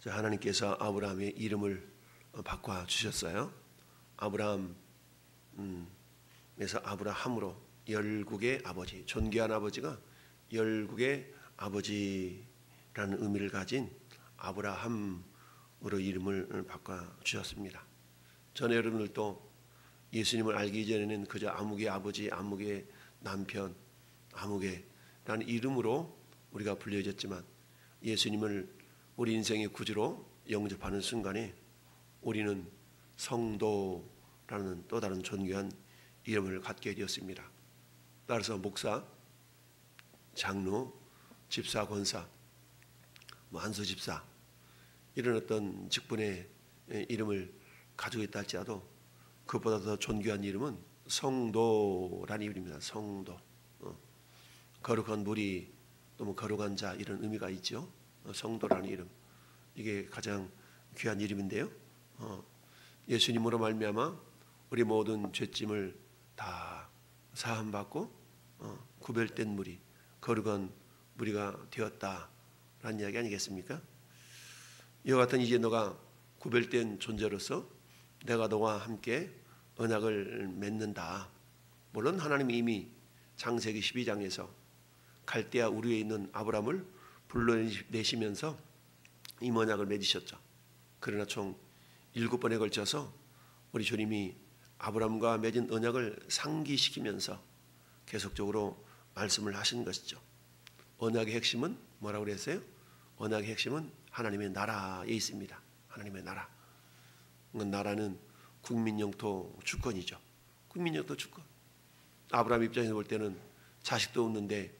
하나님께서 아브라함의 이름을 바꿔 주셨어요. 아브라함에서 아브라함으로 열국의 아버지, 존귀한 아버지가 열국의 아버지라는 의미를 가진 아브라함으로 이름을 바꿔 주셨습니다. 전에 여러분들도 예수님을 알기 전에는 그저 아무개 아버지, 아무개 남편, 아무개라는 이름으로 우리가 불려졌지만 예수님을 우리 인생의 구주로 영접하는 순간에 우리는 성도라는 또 다른 존귀한 이름을 갖게 되었습니다. 따라서 목사, 장로, 집사, 권사, 한수집사 이런 어떤 직분의 이름을 가지고 있다 할지라도 그보다 더 존귀한 이름은 성도라는 이름입니다. 성도. 거룩한 무리, 또 거룩한 자 이런 의미가 있죠. 성도라는 이름. 이게 가장 귀한 이름인데요. 예수님으로 말미암아 우리 모든 죄짐을 다 사함받고 구별된 무리, 거룩한 무리가 되었다라는 이야기 아니겠습니까? 이와 같은 이제 너가 구별된 존재로서 내가 너와 함께 언약을 맺는다. 물론 하나님이 이미 창세기 12장에서 갈대아 우르에 있는 아브람을 불러내시면서 이 언약을 맺으셨죠. 그러나 총 7번에 걸쳐서 우리 주님이 아브람과 맺은 언약을 상기시키면서 계속적으로 말씀을 하신 것이죠. 언약의 핵심은 뭐라고 그랬어요? 언약의 핵심은 하나님의 나라에 있습니다. 하나님의 나라. 나라는 국민 영토 주권이죠. 국민 영토 주권. 아브라함 입장에서 볼 때는 자식도 없는데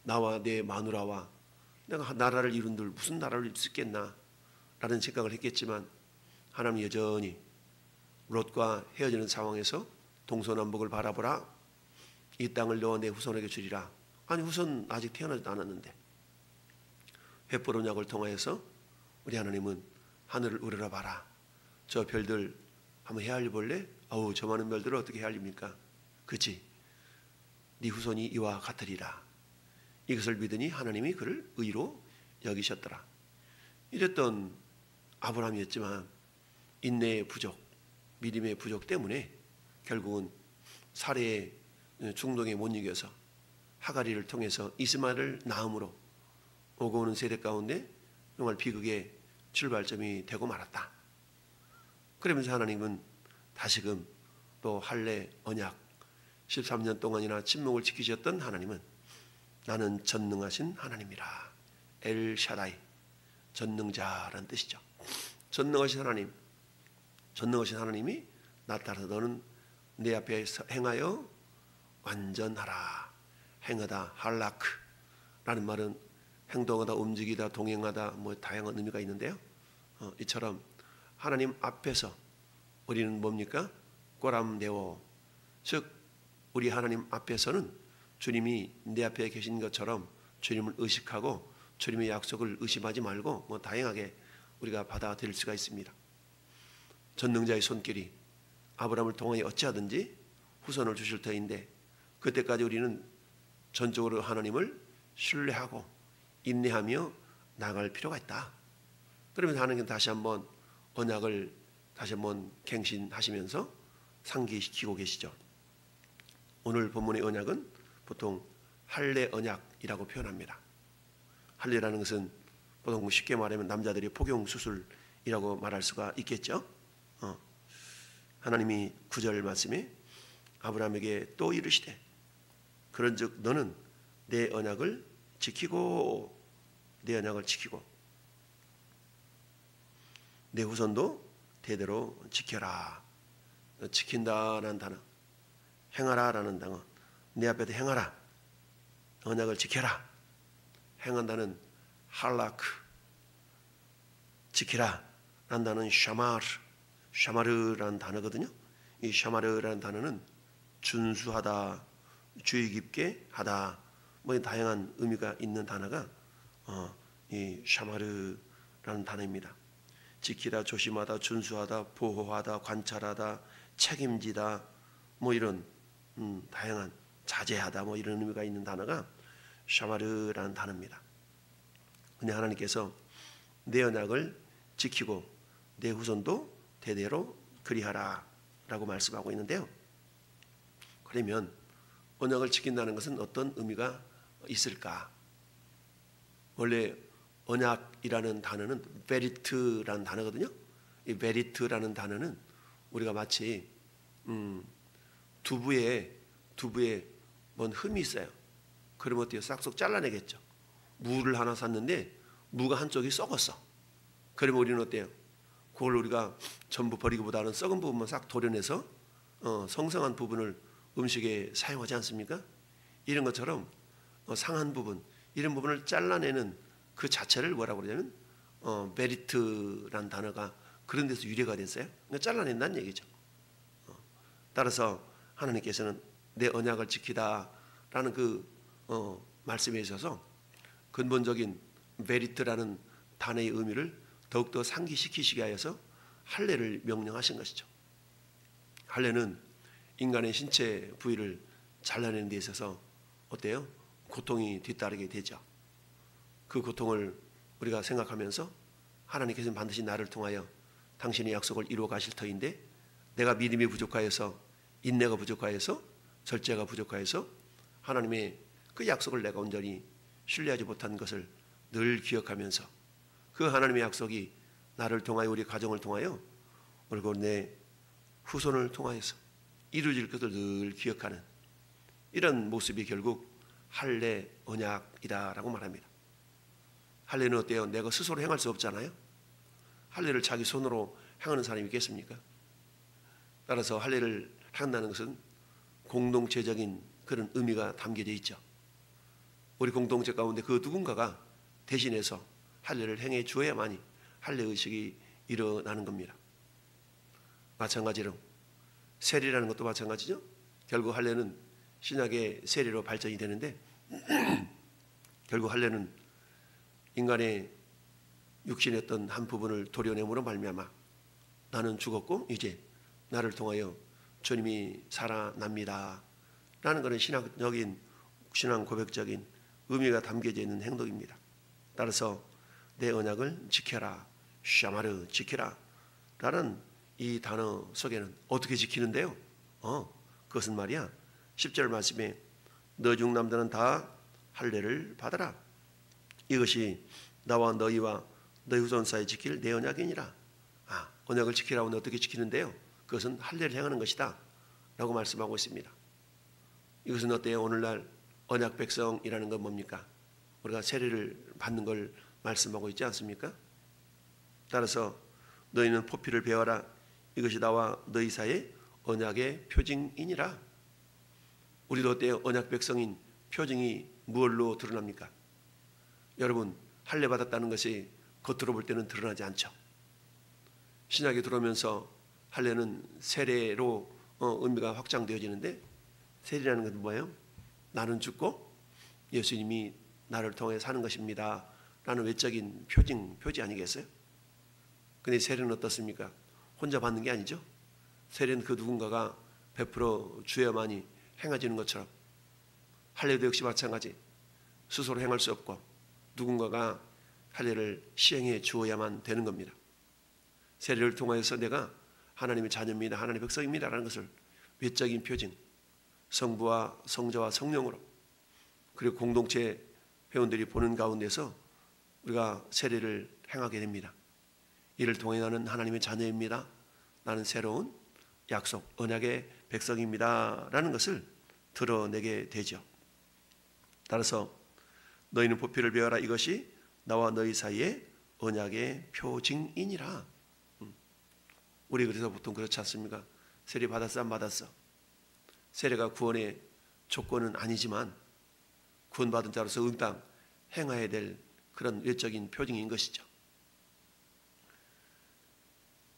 나와 내 마누라와 내가 나라를 이룬들 무슨 나라를 짓겠나 라는 생각을 했겠지만 하나님 여전히 롯과 헤어지는 상황에서 동서남북을 바라보라. 이 땅을 너와 내 후손에게 주리라. 아니 후손 아직 태어나지도 않았는데 횃불 언약을 통하여서 우리 하나님은 하늘을 우러러 봐라. 저 별들 한번 헤아려 볼래? 아우 저 많은 별들을 어떻게 헤아립니까? 그치? 네 후손이 이와 같으리라. 이것을 믿으니 하나님이 그를 의로 여기셨더라. 이랬던 아브라함이었지만 인내의 부족, 믿음의 부족 때문에 결국은 살해의 중동에 못 이겨서 하가리를 통해서 이스마엘을 낳음으로 오고 오는 세대 가운데 정말 비극의 출발점이 되고 말았다. 그러면서 하나님은 다시금 또 할례 언약 13년 동안이나 침묵을 지키셨던 하나님은 나는 전능하신 하나님이라. 엘샤다이, 전능자라는 뜻이죠. 전능하신 하나님, 전능하신 하나님이 나타나서 너는 내 앞에 행하여 완전하라. 행하다, 할라크라는 말은 행동하다, 움직이다, 동행하다 뭐 다양한 의미가 있는데요. 이처럼 하나님 앞에서 우리는 뭡니까? 꼬람내오. 즉 우리 하나님 앞에서는 주님이 내 앞에 계신 것처럼 주님을 의식하고 주님의 약속을 의심하지 말고 뭐 다양하게 우리가 받아들일 수가 있습니다. 전능자의 손길이 아브라함을 통하여 어찌하든지 후손을 주실 터인데 그때까지 우리는 전적으로 하나님을 신뢰하고 인내하며 나아갈 필요가 있다. 그러면 하나님은 다시 한번 언약을 다시 한번 갱신하시면서 상기시키고 계시죠. 오늘 본문의 언약은 보통 할례 언약이라고 표현합니다. 할례라는 것은 보통 쉽게 말하면 남자들이 복용 수술이라고 말할 수가 있겠죠. 하나님이 9절 말씀에 아브라함에게 또 이르시되 그런즉 너는 내 언약을 지키고 내 언약을 지키고 내 후손도 대대로 지켜라. 지킨다라는 단어, 행하라라는 단어, 내 앞에도 행하라, 언약을 지켜라. 행한다는 할라크, 지키라 라는 단어는 샤마르라는 단어거든요. 이 샤마르라는 단어는 준수하다, 주의 깊게 하다, 뭐 다양한 의미가 있는 단어가 이 샤마르라는 단어입니다. 지키다, 조심하다, 준수하다, 보호하다, 관찰하다, 책임지다, 뭐 이런 다양한 자제하다, 뭐 이런 의미가 있는 단어가 샤마르라는 단어입니다. 근데 하나님께서 내 언약을 지키고 내 후손도 대대로 그리하라 라고 말씀하고 있는데요. 그러면 언약을 지킨다는 것은 어떤 의미가 있을까? 원래 언약이라는 단어는 베리트라는 단어거든요. 이 베리트라는 단어는 우리가 마치 두부에 뭔 흠이 있어요. 그러면 어때요? 싹둑 잘라내겠죠. 무를 하나 샀는데 무가 한쪽이 썩었어. 그러면 우리는 어때요? 그걸 우리가 전부 버리기보다는 썩은 부분만 싹 도려내서 성성한 부분을 음식에 사용하지 않습니까? 이런 것처럼 상한 부분, 이런 부분을 잘라내는 그 자체를 뭐라고 그러냐면 메리트란 단어가 그런 데서 유래가 됐어요. 그러니까 잘라낸다는 얘기죠. 따라서 하나님께서는 내 언약을 지키다라는 그 말씀에 있어서 근본적인 메리트라는 단어의 의미를 더욱더 상기시키시게 하여서 할례를 명령하신 것이죠. 할례는 인간의 신체 부위를 잘라내는 데 있어서 어때요? 고통이 뒤따르게 되죠. 그 고통을 우리가 생각하면서 하나님께서는 반드시 나를 통하여 당신의 약속을 이루어 가실 터인데 내가 믿음이 부족하여서 인내가 부족하여서 절제가 부족하여서 하나님의 그 약속을 내가 온전히 신뢰하지 못한 것을 늘 기억하면서 그 하나님의 약속이 나를 통하여 우리 가정을 통하여 그리고 내 후손을 통하여서 이루어질 것을 늘 기억하는 이런 모습이 결국 할례 언약이다라고 말합니다. 할례는 어때요? 내가 스스로 행할 수 없잖아요. 할례를 자기 손으로 행하는 사람이 있겠습니까? 따라서 할례를 한다는 것은 공동체적인 그런 의미가 담겨져 있죠. 우리 공동체 가운데 그 누군가가 대신해서 할례를 행해 주어야만이 할례 의식이 일어나는 겁니다. 마찬가지로 세례라는 것도 마찬가지죠. 결국 할례는 신약의 세례로 발전이 되는데 결국 할례는 인간의 육신의 어떤 한 부분을 도려냄으로 말미암아 나는 죽었고 이제 나를 통하여 주님이 살아납니다 라는 것은 신앙적인 신앙 고백적인 의미가 담겨져 있는 행동입니다. 따라서 내 언약을 지켜라, 샤마르 지켜라 라는 이 단어 속에는 어떻게 지키는데요? 그것은 말이야 10절 말씀에 너 중 남자는 다 할례를 받아라. 이것이 나와 너희와 너희 후손 사이에 지킬 내 언약이니라. 언약을 지키라고 하면 어떻게 지키는데요? 그것은 할례를 행하는 것이다 라고 말씀하고 있습니다. 이것은 어때요? 오늘날 언약 백성이라는 건 뭡니까? 우리가 세례를 받는 걸 말씀하고 있지 않습니까? 따라서 너희는 포피를 배워라. 이것이 나와 너희 사이의 언약의 표징이니라. 우리도 어때요? 언약 백성인 표징이 무엇로 드러납니까? 여러분 할례 받았다는 것이 겉으로 볼 때는 드러나지 않죠. 신약에 들어오면서 할례는 세례로 의미가 확장되어지는데 세례라는 것은 뭐예요? 나는 죽고 예수님이 나를 통해 사는 것입니다 라는 외적인 표지 아니겠어요? 근데 세례는 어떻습니까? 혼자 받는 게 아니죠. 세례는 그 누군가가 베풀어 주어야만이 행해지는 것처럼 할례도 역시 마찬가지. 스스로 행할 수 없고 누군가가 할례를 시행해 주어야만 되는 겁니다. 세례를 통하여서 내가 하나님의 자녀입니다, 하나님의 백성입니다 라는 것을 외적인 표징, 성부와 성자와 성령으로 그리고 공동체 회원들이 보는 가운데서 우리가 세례를 행하게 됩니다. 이를 통해 나는 하나님의 자녀입니다, 나는 새로운 약속, 언약의 백성입니다 라는 것을 드러내게 되죠. 따라서 너희는 보피를 배워라. 이것이 나와 너희 사이에 언약의 표징이니라. 우리 그래서 보통 그렇지 않습니까? 세례 받았어 안 받았어? 세례가 구원의 조건은 아니지만 구원받은 자로서 응당 행해야 될 그런 외적인 표징인 것이죠.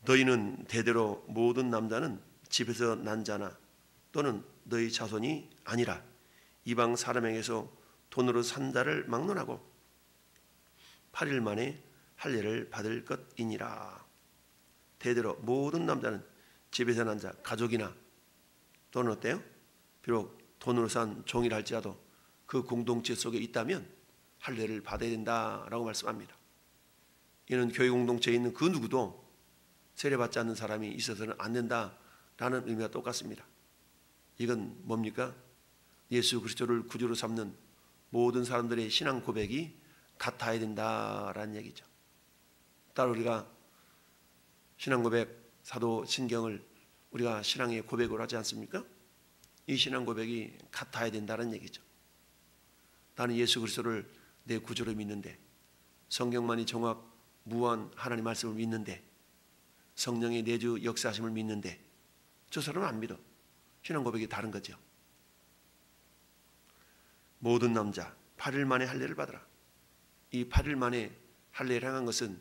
너희는 대대로 모든 남자는 집에서 난 자나 또는 너희 자손이 아니라 이방 사람에게서 돈으로 산 자를 막론하고 8일 만에 할례를 받을 것이니라. 대대로 모든 남자는 집에서 난 자, 가족이나 또는 어때요? 비록 돈으로 산 종이라 할지라도 그 공동체 속에 있다면 할례를 받아야 된다라고 말씀합니다. 이는 교회 공동체에 있는 그 누구도 세례받지 않는 사람이 있어서는 안 된다라는 의미가 똑같습니다. 이건 뭡니까? 예수 그리스도를 구주로 삼는 모든 사람들의 신앙 고백이 같아야 된다라는 얘기죠. 따로 우리가 신앙 고백, 사도 신경을 우리가 신앙의 고백으로 하지 않습니까? 이 신앙 고백이 같아야 된다는 얘기죠. 나는 예수 그리스도를 내 구주로 믿는데, 성경만이 정확 무한 하나님 말씀을 믿는데, 성령의 내주 역사하심을 믿는데, 저 사람은 안 믿어. 신앙 고백이 다른 거죠. 모든 남자 8일 만에 할례를 받으라. 이 8일 만에 할례를 행한 것은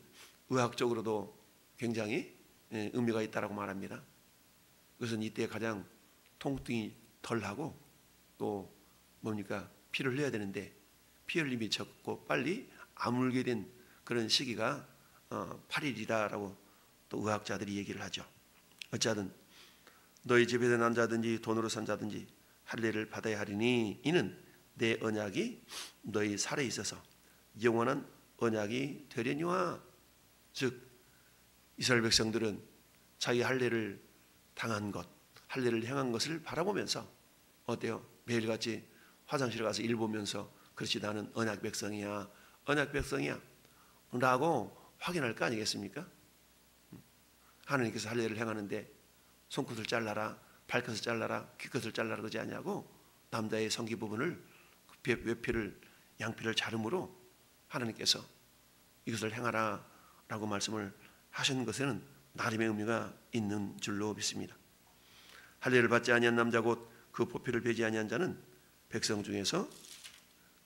의학적으로도 굉장히 의미가 있다라고 말합니다. 그것은 이때 가장 통증이 덜하고 또 뭡니까? 피를 흘려야 되는데 피 흘림이 적고 빨리 아물게 된 그런 시기가 8일이다라고 또 의학자들이 얘기를 하죠. 어찌하든 너희 집에 난 자든지 돈으로 산 자든지 할례를 받아야 하리니 이는 내 언약이 너희 살에 있어서 영원한 언약이 되려니와. 즉 이스라엘 백성들은 자기 할례를 당한 것, 할례를 행한 것을 바라보면서 어때요? 매일같이 화장실에 가서 일 보면서 그렇지 나는 언약 백성이야, 언약 백성이야 라고 확인할 거 아니겠습니까? 하나님께서 할례를 행하는데 손끝을 잘라라, 발끝을 잘라라, 귀끝을 잘라라 그러지 않냐고 남자의 성기 부분을 외피를 양피를 자름으로 하나님께서 이것을 행하라 라고 말씀을 하신 것에는 나름의 의미가 있는 줄로 믿습니다. 할례를 받지 아니한 남자 곧 그 보피를 베지 아니한 자는 백성 중에서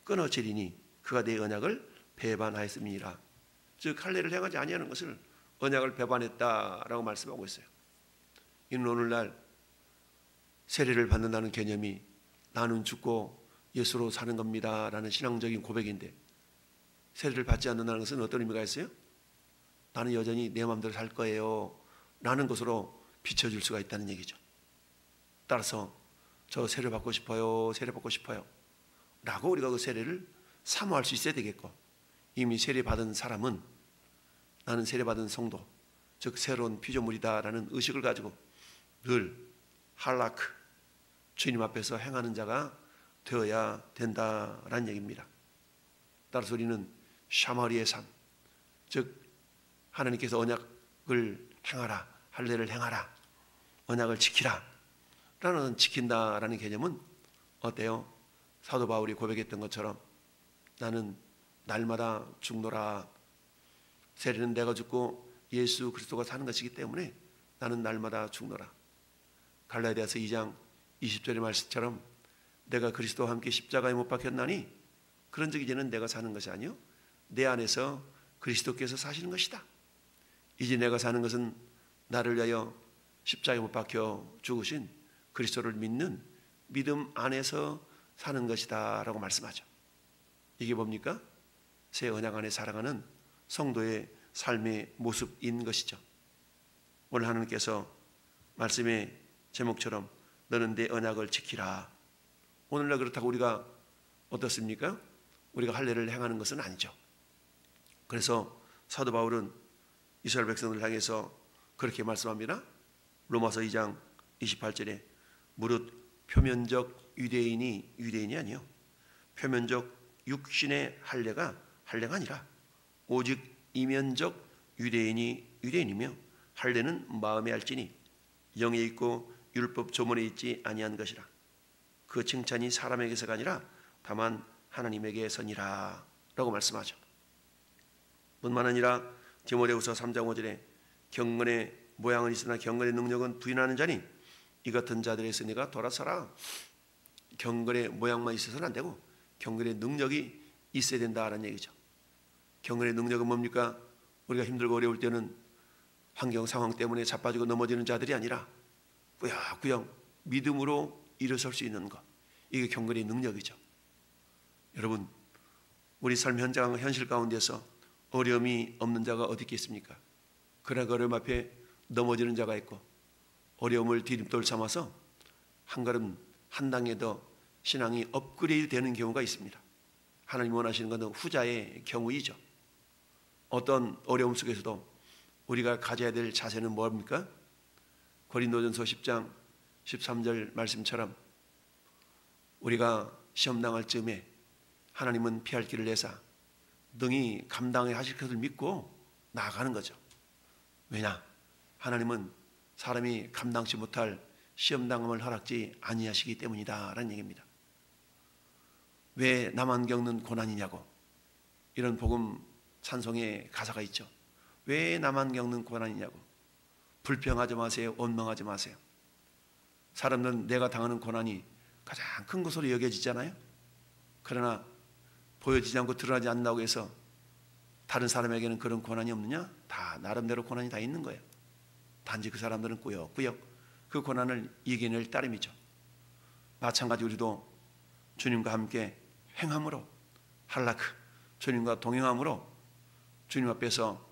끊어지리니 그가 내 언약을 배반하였음이니라. 즉 할례를 행하지 아니하는 것을 언약을 배반했다라고 말씀하고 있어요. 이는 오늘날 세례를 받는다는 개념이 나는 죽고 예수로 사는 겁니다 라는 신앙적인 고백인데, 세례를 받지 않는다는 것은 어떤 의미가 있어요? 나는 여전히 내 마음대로 살 거예요 라는 것으로 비춰줄 수가 있다는 얘기죠. 따라서 저 세례 받고 싶어요, 세례 받고 싶어요 라고 우리가 그 세례를 사모할 수 있어야 되겠고, 이미 세례 받은 사람은 나는 세례 받은 성도, 즉 새로운 피조물이다 라는 의식을 가지고 늘 할라크, 주님 앞에서 행하는 자가 되어야 된다라는 얘기입니다. 따라서 우리는 샤머리의 삶, 즉 하나님께서 언약을 행하라, 할례를 행하라, 언약을 지키라 라는 지킨다라는 개념은 어때요? 사도 바울이 고백했던 것처럼 나는 날마다 죽노라. 세례는 내가 죽고 예수 그리스도가 사는 것이기 때문에 나는 날마다 죽노라. 갈라디아서 2장 20절의 말씀처럼 내가 그리스도와 함께 십자가에 못 박혔나니 그런즉 이제는 내가 사는 것이 아니요 내 안에서 그리스도께서 사시는 것이다. 이제 내가 사는 것은 나를 위하여 십자가에 못 박혀 죽으신 그리스도를 믿는 믿음 안에서 사는 것이다 라고 말씀하죠. 이게 뭡니까? 새 언약 안에 살아가는 성도의 삶의 모습인 것이죠. 오늘 하나님께서 말씀의 제목처럼 너는 내 언약을 지키라. 오늘날 그렇다고 우리가 어떻습니까? 우리가 할례를 행하는 것은 아니죠. 그래서 사도 바울은 이스라엘 백성들을 향해서 그렇게 말씀합니다. 로마서 2장 28절에 무릇 표면적 유대인이 아니요 표면적 육신의 할례가 할례가 아니라 오직 이면적 유대인이며 할례는 마음에 알지니 영에 있고 율법 조문에 있지 아니한 것이라. 그 칭찬이 사람에게서가 아니라 다만 하나님에게서니라 라고 말씀하죠. 뿐만 아니라 디모데후서 3장 5절에 경건의 모양은 있으나 경건의 능력은 부인하는 자니 이 같은 자들에서 네가 돌아서라. 경건의 모양만 있어서는 안 되고 경건의 능력이 있어야 된다라는 얘기죠. 경건의 능력은 뭡니까? 우리가 힘들고 어려울 때는 환경 상황 때문에 자빠지고 넘어지는 자들이 아니라 꾸역꾸역 믿음으로 일어설 수 있는 것, 이게 경건의 능력이죠. 여러분, 우리 삶 현실 가운데서 어려움이 없는 자가 어디 있겠습니까? 그러나 그 어려움 앞에 넘어지는 자가 있고 어려움을 디딤돌 삼아서 한 걸음 한 단계 더 신앙이 업그레이드 되는 경우가 있습니다. 하나님 원하시는 것은 후자의 경우이죠. 어떤 어려움 속에서도 우리가 가져야 될 자세는 뭡니까? 고린도전서 10장 13절 말씀처럼 우리가 시험 당할 즈음에 하나님은 피할 길을 내사 능히 감당해 하실 것을 믿고 나아가는 거죠. 왜냐? 하나님은 사람이 감당치 못할 시험 당함을 허락지 아니하시기 때문이다라는 얘기입니다. 왜 나만 겪는 고난이냐고, 이런 복음 찬송의 가사가 있죠. 왜 나만 겪는 고난이냐고. 불평하지 마세요. 원망하지 마세요. 사람들은 내가 당하는 고난이 가장 큰 것으로 여겨지잖아요. 그러나 보여지지 않고 드러나지 않는다고 해서 다른 사람에게는 그런 고난이 없느냐? 다 나름대로 고난이 다 있는 거예요. 단지 그 사람들은 꾸역꾸역 그 고난을 이겨낼 따름이죠. 마찬가지 우리도 주님과 함께 행함으로, 할라크, 주님과 동행함으로 주님 앞에서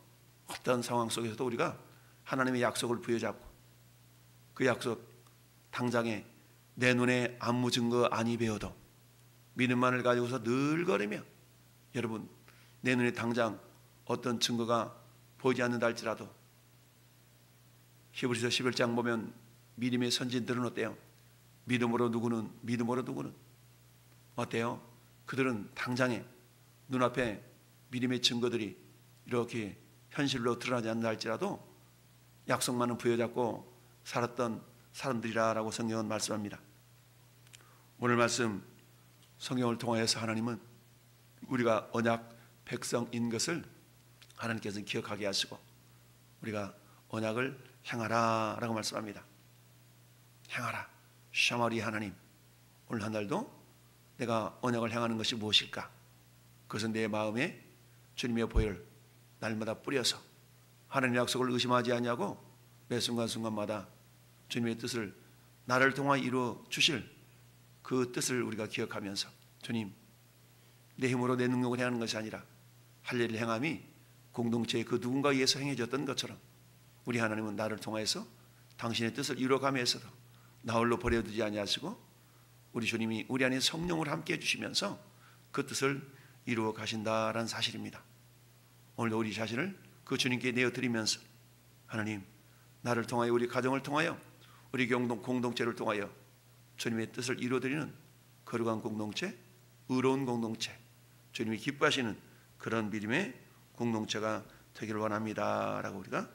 어떤 상황 속에서도 우리가 하나님의 약속을 부여잡고 그 약속 당장에 내 눈에 아무 증거 아니 배워도 믿음만을 가지고서 늘 걸으며, 여러분 내 눈에 당장 어떤 증거가 보이지 않는다 할지라도 히브리서 11장 보면 믿음의 선진들은 어때요? 믿음으로 누구는 어때요? 그들은 당장에 눈앞에 믿음의 증거들이 이렇게 현실로 드러나지 않는다 할지라도 약속만은 부여잡고 살았던 사람들이라고 성경은 말씀합니다. 오늘 말씀 성경을 통하여서 하나님은 우리가 언약 백성인 것을 하나님께서는 기억하게 하시고 우리가 언약을 행하라 라고 말씀합니다. 행하라. 샤마리 하나님, 오늘 한 날도 내가 언약을 행하는 것이 무엇일까? 그것은 내 마음에 주님의 보혈 날마다 뿌려서 하나님의 약속을 의심하지 아니하고 매 순간순간마다 주님의 뜻을 나를 통하여 이루어 주실 그 뜻을 우리가 기억하면서, 주님 내 힘으로 내 능력을 행하는 것이 아니라 할 일을 행함이 공동체의 그 누군가에 의해서 행해졌던 것처럼 우리 하나님은 나를 통하여서 당신의 뜻을 이루어가면서도 나 홀로 버려두지 아니하시고 우리 주님이 우리 안에 성령을 함께 해주시면서 그 뜻을 이루어 가신다라는 사실입니다. 오늘도 우리 자신을 그 주님께 내어드리면서 하나님, 나를 통하여 우리 가정을 통하여 우리 공동체를 통하여 주님의 뜻을 이루어드리는 거룩한 공동체, 의로운 공동체, 주님이 기뻐하시는 그런 믿음의 공동체가 되기를 원합니다 라고 우리가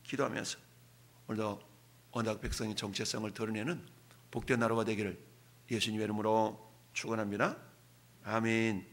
기도하면서 오늘도 언약 백성의 정체성을 드러내는 복된 나라가 되기를 예수님의 이름으로 축원합니다. 아멘.